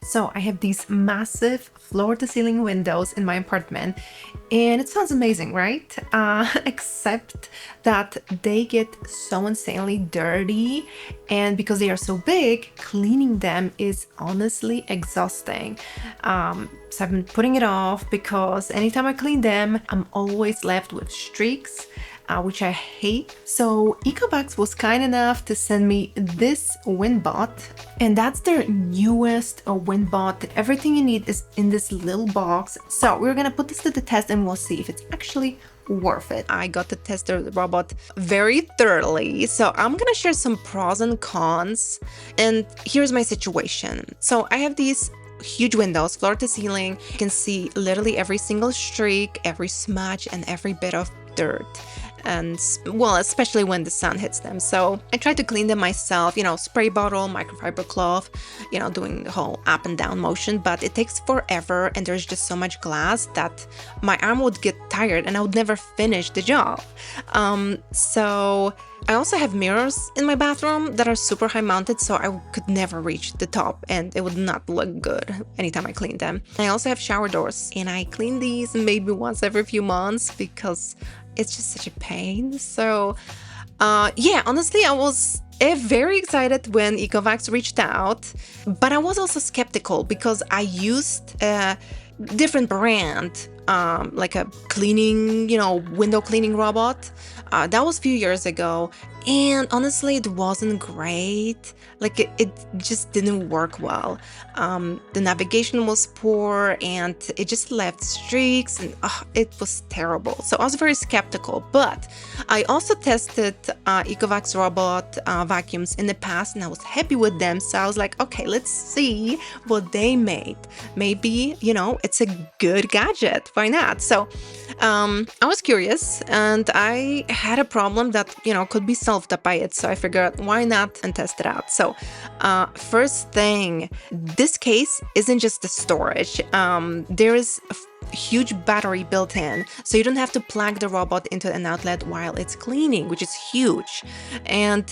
So I have these massive floor-to-ceiling windows in my apartment, and it sounds amazing, right? Except that they get so insanely dirty, and because they are so big, cleaning them is honestly exhausting. So I've been putting it off because anytime I clean them, I'm always left with streaks, which I hate. So Ecovacs was kind enough to send me this WINBOT, and that's their newest WINBOT. Everything you need is in this little box. So we're gonna put this to the test and we'll see if it's actually worth it. I got to test the robot very thoroughly, so I'm gonna share some pros and cons. And here's my situation. So I have these huge windows, floor to ceiling. You can see literally every single streak, every smudge, and every bit of dirt. And well, especially when the sun hits them. So I try to clean them myself, spray bottle, microfiber cloth, doing the whole up and down motion, but it takes forever and there's just so much glass that my arm would get tired and I would never finish the job. So I also have mirrors in my bathroom that are super high mounted, so I could never reach the top and it would not look good anytime I clean them. I also have shower doors and I clean these maybe once every few months because it's just such a pain. So yeah, honestly, I was very excited when Ecovacs reached out, but I was also skeptical because I used a different brand, like a cleaning, window cleaning robot. That was a few years ago, and honestly, it wasn't great. Like it just didn't work well. The navigation was poor and it just left streaks and it was terrible. So I was very skeptical, but I also tested Ecovacs robot vacuums in the past and I was happy with them. So I was like, okay, let's see what they made. Maybe, it's a good gadget. Why not? So I was curious and I had a problem that, could be solved by it. So I figured why not and test it out. So first thing, this case isn't just the storage. There is a huge battery built in, so you don't have to plug the robot into an outlet while it's cleaning, which is huge. And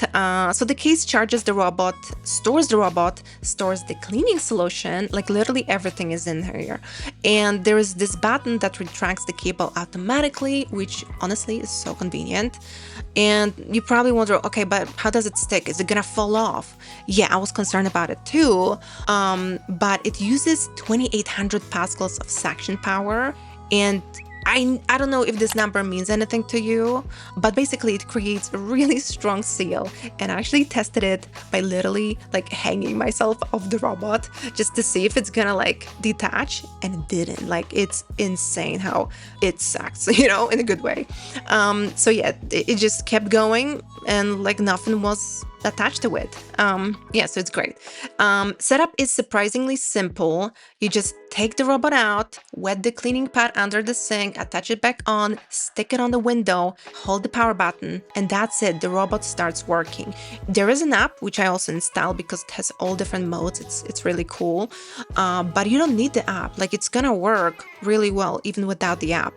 so the case charges the robot, stores the cleaning solution, like literally everything is in here. And there is this button that retracts the cable automatically, which honestly is so convenient. And you probably wonder, okay, but how does it stick? Is it gonna fall off? Yeah, I was concerned about it too, but it uses 2800 pascals of suction power, and I don't know if this number means anything to you, but basically it creates a really strong seal. And I actually tested it by literally like hanging myself off the robot just to see if it's gonna like detach, and it didn't. Like it's insane how it sucks, in a good way. So yeah, it just kept going and like nothing was attached to it. Yeah, so it's great. Setup is surprisingly simple. You just take the robot out, wet the cleaning pad under the sink, attach it back on, stick it on the window, hold the power button, and that's it. The robot starts working. There is an app, which I also installed because it has all different modes. It's really cool. But you don't need the app. Like it's gonna work really well even without the app.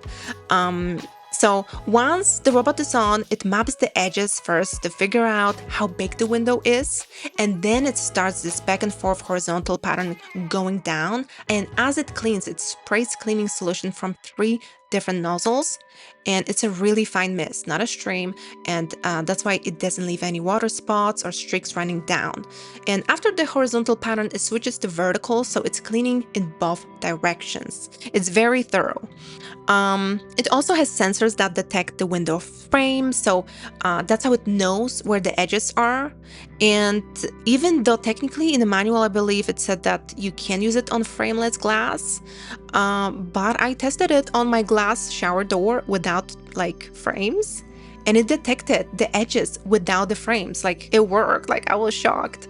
So once the robot is on, it maps the edges first to figure out how big the window is, and then it starts this back and forth horizontal pattern going down, and as it cleans, it sprays cleaning solution from 3 different nozzles, and it's a really fine mist, not a stream, and that's why it doesn't leave any water spots or streaks running down. And after the horizontal pattern, it switches to vertical, so it's cleaning in both directions. It's very thorough. It also has sensors that detect the window frame, so that's how it knows where the edges are. And even though technically in the manual, I believe it said that you can use it on frameless glass, but I tested it on my glass shower door without like frames, and it detected the edges without the frames. Like it worked. Like I was shocked.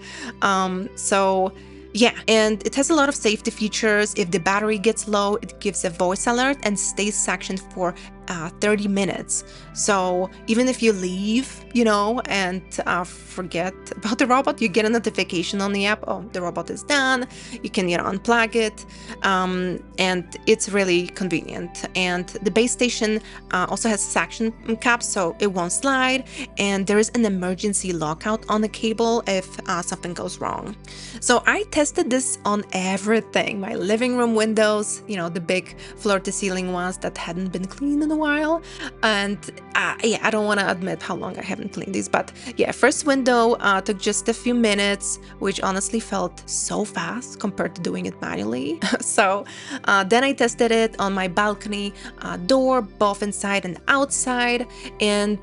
So yeah, and it has a lot of safety features. If the battery gets low, it gives a voice alert and stays suctioned for 30 minutes. So even if you leave, you know, and forget about the robot, you get a notification on the app, oh, the robot is done. You can, you know, unplug it, and it's really convenient. And the base station also has suction cups, so it won't slide, and there is an emergency lockout on the cable if something goes wrong. So I tested this on everything, my living room windows, you know, the big floor-to-ceiling ones that hadn't been cleaned in a while. And yeah, I don't want to admit how long I haven't cleaned these, but yeah, first window took just a few minutes, which honestly felt so fast compared to doing it manually. So then I tested it on my balcony door, both inside and outside, and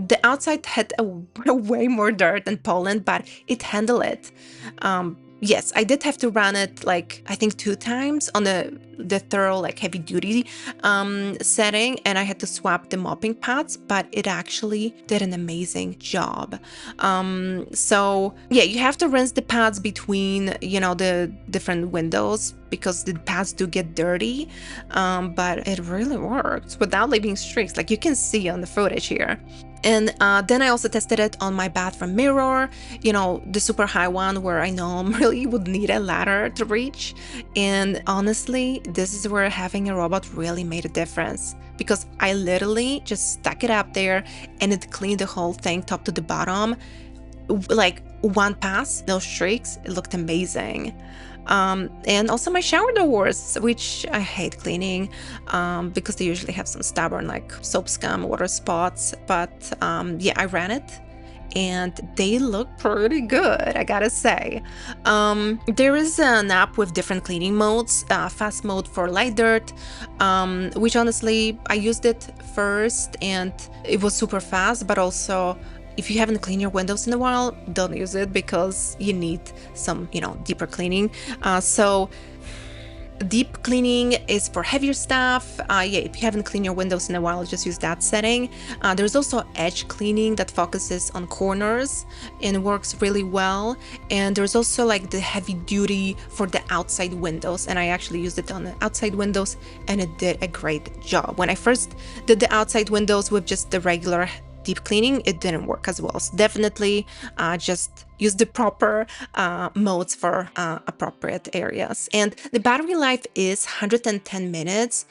the outside had a way more dirt and pollen, but it handled it. Yes, I did have to run it like I think 2 times on the thorough like heavy duty setting, and I had to swap the mopping pads, but it actually did an amazing job. So yeah, you have to rinse the pads between, you know, the different windows because the pads do get dirty, but it really works without leaving streaks, like you can see on the footage here. And then I also tested it on my bathroom mirror, you know, the super high one where I know I really would need a ladder to reach. And honestly, this is where having a robot really made a difference, because I literally just stuck it up there and it cleaned the whole thing top to the bottom. Like one pass, no streaks, it looked amazing. And also my shower doors, which I hate cleaning because they usually have some stubborn like soap scum, water spots. But yeah, I ran it and they look pretty good, I gotta say. There is an app with different cleaning modes, fast mode for light dirt, which honestly, I used it first and it was super fast, but also if you haven't cleaned your windows in a while, don't use it because you need some, you know, deeper cleaning. So deep cleaning is for heavier stuff. Yeah, if you haven't cleaned your windows in a while, just use that setting. There's also edge cleaning that focuses on corners and works really well. And there's also like the heavy duty for the outside windows, and I actually used it on the outside windows and it did a great job. When I first did the outside windows with just the regular deep cleaning, it didn't work as well. So definitely just use the proper modes for appropriate areas. And the battery life is 110 minutes.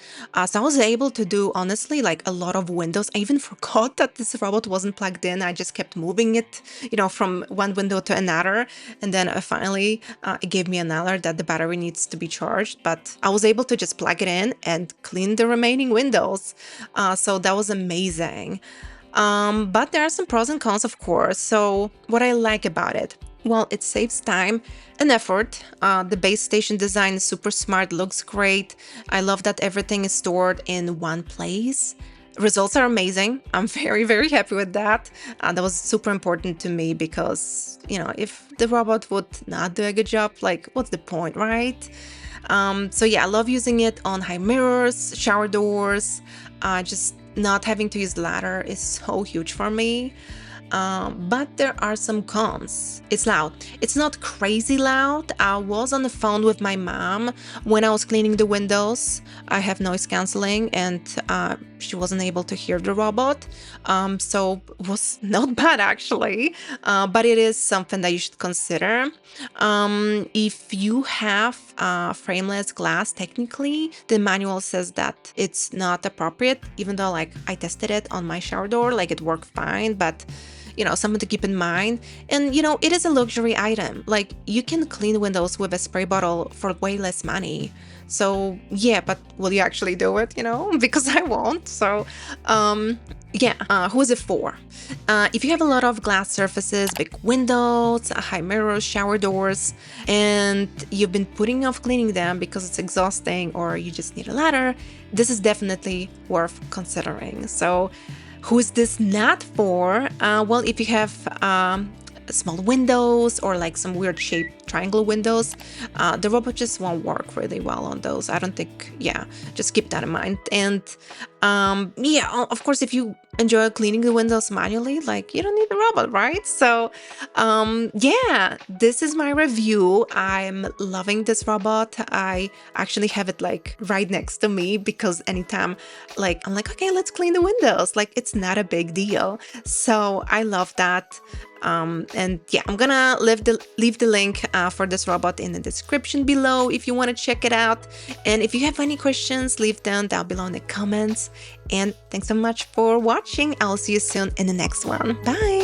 So I was able to do, honestly, like a lot of windows. I even forgot that this robot wasn't plugged in. I just kept moving it, you know, from one window to another. And then finally, it gave me an alert that the battery needs to be charged. But I was able to just plug it in and clean the remaining windows. So that was amazing. But there are some pros and cons, of course. So what I like about it? Well, it saves time and effort. The base station design is super smart, looks great. I love that everything is stored in one place. Results are amazing. I'm very, very happy with that. That was super important to me because, you know, if the robot would not do a good job, like, what's the point, right? So yeah, I love using it on high mirrors, shower doors, just not having to use ladder is so huge for me. But there are some cons. It's loud. It's not crazy loud. I was on the phone with my mom when I was cleaning the windows. I have noise canceling and she wasn't able to hear the robot. So it was not bad actually, but it is something that you should consider. If you have frameless glass, technically the manual says that it's not appropriate, even though like I tested it on my shower door, like it worked fine, but you know, something to keep in mind. And you know, it is a luxury item. Like you can clean windows with a spray bottle for way less money. So yeah, but will you actually do it? You know, because I won't. So yeah, who is it for? If you have a lot of glass surfaces, big windows, high mirrors, shower doors, and you've been putting off cleaning them because it's exhausting or you just need a ladder, this is definitely worth considering. So who is this not for? Well, if you have small windows or like some weird shaped triangle windows, the robot just won't work really well on those. I don't think, yeah, just keep that in mind. And yeah, of course, if you enjoy cleaning the windows manually, like you don't need a robot, right? So yeah, this is my review. I'm loving this robot. I actually have it like right next to me because anytime like I'm like, okay, let's clean the windows, like it's not a big deal. So I love that. And yeah, I'm gonna leave the link for this robot in the description below if you want to check it out. And if you have any questions, leave them down below in the comments. And thanks so much for watching. I'll see you soon in the next one. Bye!